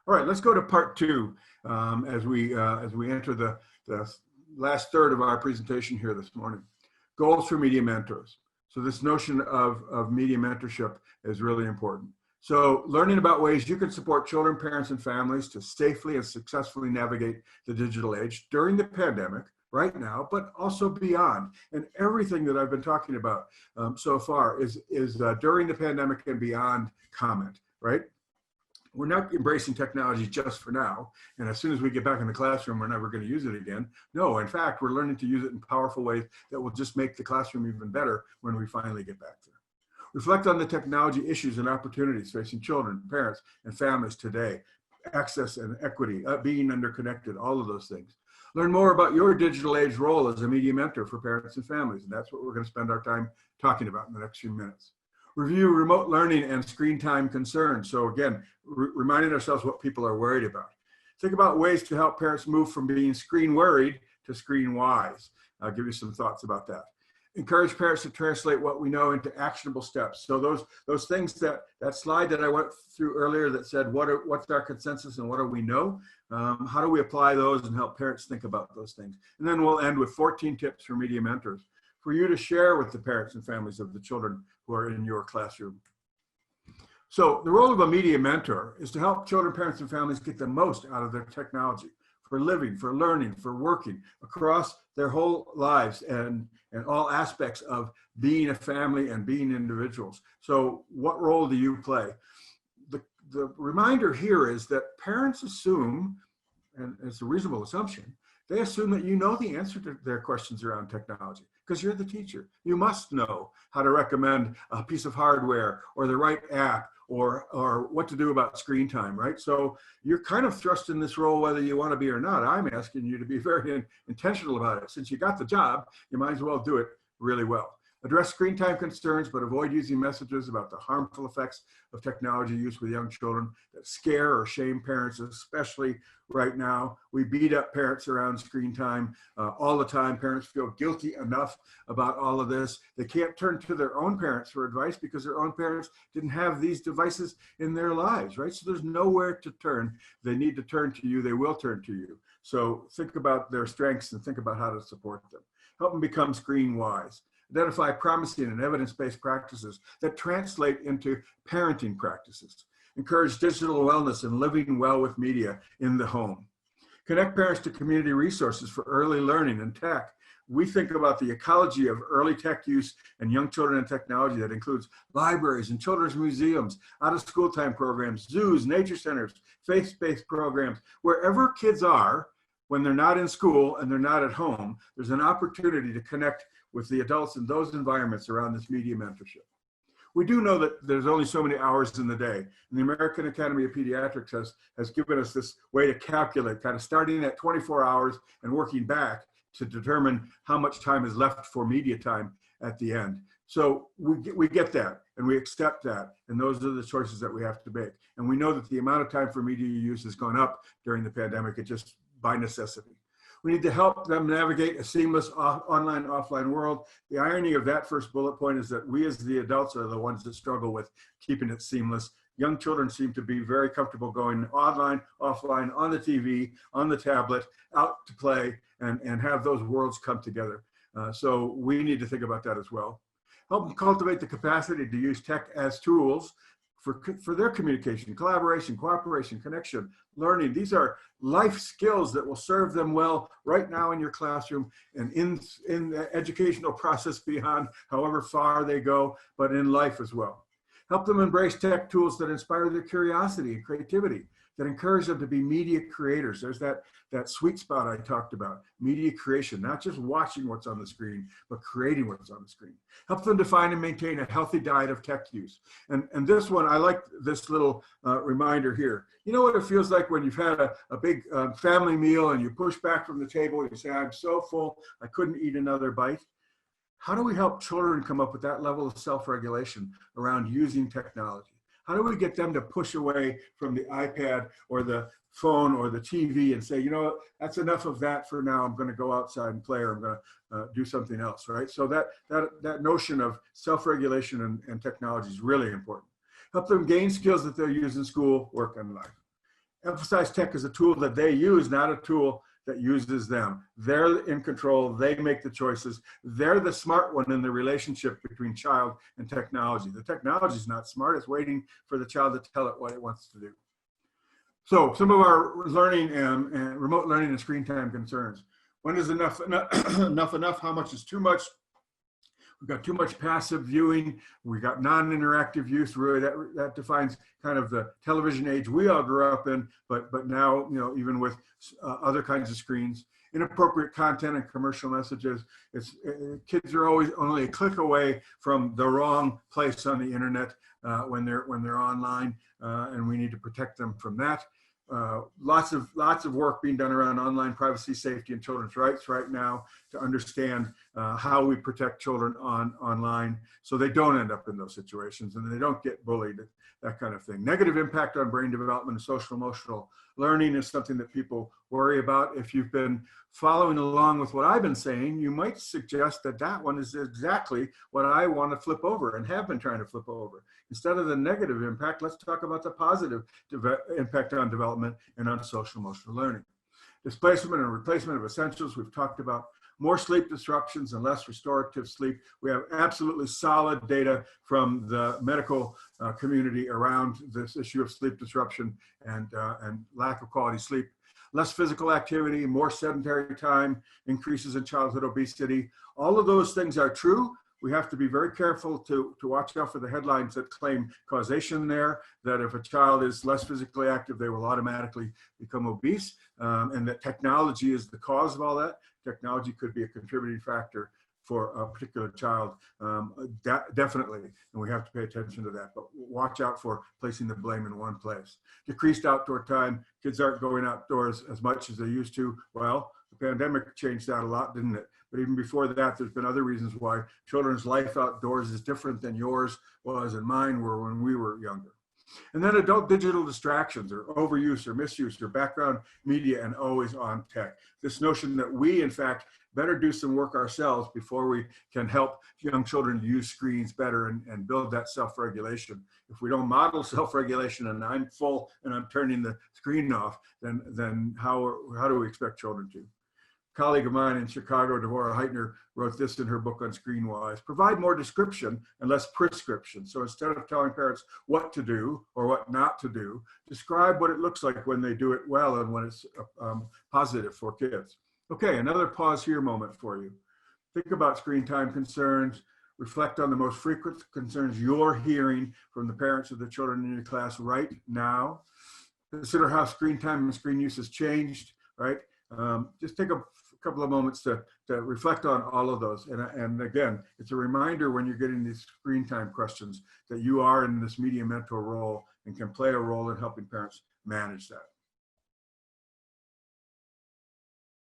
All right, let's go to part two as we enter the last third of our presentation here this morning. Goals for media mentors. So this notion of media mentorship is really important. So learning about ways you can support children, parents, and families to safely and successfully navigate the digital age during the pandemic, right now, but also beyond. And everything that I've been talking about so far is during the pandemic and beyond comment, right? We're not embracing technology just for now. And as soon as we get back in the classroom, we're never going to use it again. No, in fact, we're learning to use it in powerful ways that will just make the classroom even better when we finally get back there. Reflect on the technology issues and opportunities facing children, parents, and families today. Access and equity, being underconnected, all of those things. Learn more about your digital age role as a media mentor for parents and families. And that's what we're going to spend our time talking about in the next few minutes. Review remote learning and screen time concerns. So again, reminding ourselves what people are worried about. Think about ways to help parents move from being screen worried to screen wise. I'll give you some thoughts about that. Encourage parents to translate what we know into actionable steps. So those things that slide that I went through earlier that said, what's our consensus and what do we know? How do we apply those and help parents think about those things? And then we'll end with 14 tips for media mentors for you to share with the parents and families of the children who are in your classroom. So the role of a media mentor is to help children, parents, and families get the most out of their technology for living, for learning, for working across their whole lives and all aspects of being a family and being individuals. So what role do you play? The reminder here is that parents assume, and it's a reasonable assumption, they assume that you know the answer to their questions around technology because you're the teacher. You must know how to recommend a piece of hardware or the right app or what to do about screen time, right? So you're kind of thrust in this role whether you want to be or not. I'm asking you to be very intentional about it. Since you got the job, you might as well do it really well. Address screen time concerns, but avoid using messages about the harmful effects of technology use with young children that scare or shame parents, especially right now. We beat up parents around screen time all the time. Parents feel guilty enough about all of this. They can't turn to their own parents for advice because their own parents didn't have these devices in their lives, right? So there's nowhere to turn. They need to turn to you. They will turn to you. So think about their strengths and think about how to support them. Help them become screen wise. Identify promising and evidence-based practices that translate into parenting practices. Encourage digital wellness and living well with media in the home. Connect parents to community resources for early learning and tech. We think about the ecology of early tech use and young children and technology that includes libraries and children's museums, out-of-school time programs, zoos, nature centers, faith-based programs. Wherever kids are, when they're not in school and they're not at home, there's an opportunity to connect with the adults in those environments around this media mentorship. We do know that there's only so many hours in the day. And the American Academy of Pediatrics has given us this way to calculate, kind of starting at 24 hours and working back to determine how much time is left for media time at the end. So we get that and we accept that. And those are the choices that we have to make. And we know that the amount of time for media use has gone up during the pandemic, it just by necessity. We need to help them navigate a seamless online, offline world. The irony of that first bullet point is that we as the adults are the ones that struggle with keeping it seamless. Young children seem to be very comfortable going online, offline, on the TV, on the tablet, out to play, and have those worlds come together. So we need to think about that as well. Help them cultivate the capacity to use tech as tools for their communication, collaboration, cooperation, connection, learning. These are life skills that will serve them well right now in your classroom and in the educational process beyond, however far they go, but in life as well. Help them embrace tech tools that inspire their curiosity and creativity, that encourage them to be media creators. There's that sweet spot I talked about, media creation, not just watching what's on the screen, but creating what's on the screen. Help them define and maintain a healthy diet of tech use. And this one, I like this little reminder here. You know what it feels like when you've had a big family meal and you push back from the table, you say, I'm so full, I couldn't eat another bite. How do we help children come up with that level of self-regulation around using technology? How do we get them to push away from the iPad or the phone or the TV and say, you know what, that's enough of that for now. I'm going to go outside and play, or I'm going to do something else, right? So that notion of self-regulation and technology is really important. Help them gain skills that they'll use in school, work, and life. Emphasize tech as a tool that they use, not a tool that uses them. They're in control. They make the choices. They're the smart one in the relationship between child and technology. The technology is not smart. It's waiting for the child to tell it what it wants to do. So some of our learning and remote learning and screen time concerns. When is enough? Enough? How much is too much? We've got too much passive viewing. We got non-interactive use. Really, that defines kind of the television age we all grew up in. But now, even with other kinds of screens, inappropriate content and commercial messages. Kids are always only a click away from the wrong place on the internet when they're online, and we need to protect them from that. Lots of work being done around online privacy, safety, and children's rights right now to understand how we protect children online so they don't end up in those situations and they don't get bullied, that kind of thing. Negative impact on brain development and social emotional learning is something that people worry about. If you've been following along with what I've been saying, you might suggest that one is exactly what I want to flip over and have been trying to flip over. Instead of the negative impact, let's talk about the positive impact on development and on social emotional learning. Displacement and replacement of essentials, we've talked about. More sleep disruptions and less restorative sleep. We have absolutely solid data from the medical community around this issue of sleep disruption and lack of quality sleep. Less physical activity, more sedentary time, increases in childhood obesity. All of those things are true. We have to be very careful to watch out for the headlines that claim causation there, that if a child is less physically active, they will automatically become obese, and that technology is the cause of all that. Technology could be a contributing factor for a particular child, definitely, and we have to pay attention to that, but watch out for placing the blame in one place. Decreased outdoor time, kids aren't going outdoors as much as they used to. Well, the pandemic changed that a lot, didn't it? But even before that, there's been other reasons why children's life outdoors is different than yours was and mine were when we were younger. And then adult digital distractions or overuse or misuse or background media and always on tech. This notion that we, in fact, better do some work ourselves before we can help young children to use screens better and build that self-regulation. If we don't model self-regulation and I'm full and I'm turning the screen off, then how do we expect children to? Colleague of mine in Chicago, Devorah Heitner, wrote this in her book on ScreenWise. Provide more description and less prescription. So instead of telling parents what to do or what not to do, describe what it looks like when they do it well and when it's positive for kids. Okay, another pause here moment for you. Think about screen time concerns. Reflect on the most frequent concerns you're hearing from the parents of the children in your class right now. Consider how screen time and screen use has changed, right? Just take a couple of moments to reflect on all of those. And again, it's a reminder when you're getting these screen time questions that you are in this media mentor role and can play a role in helping parents manage that.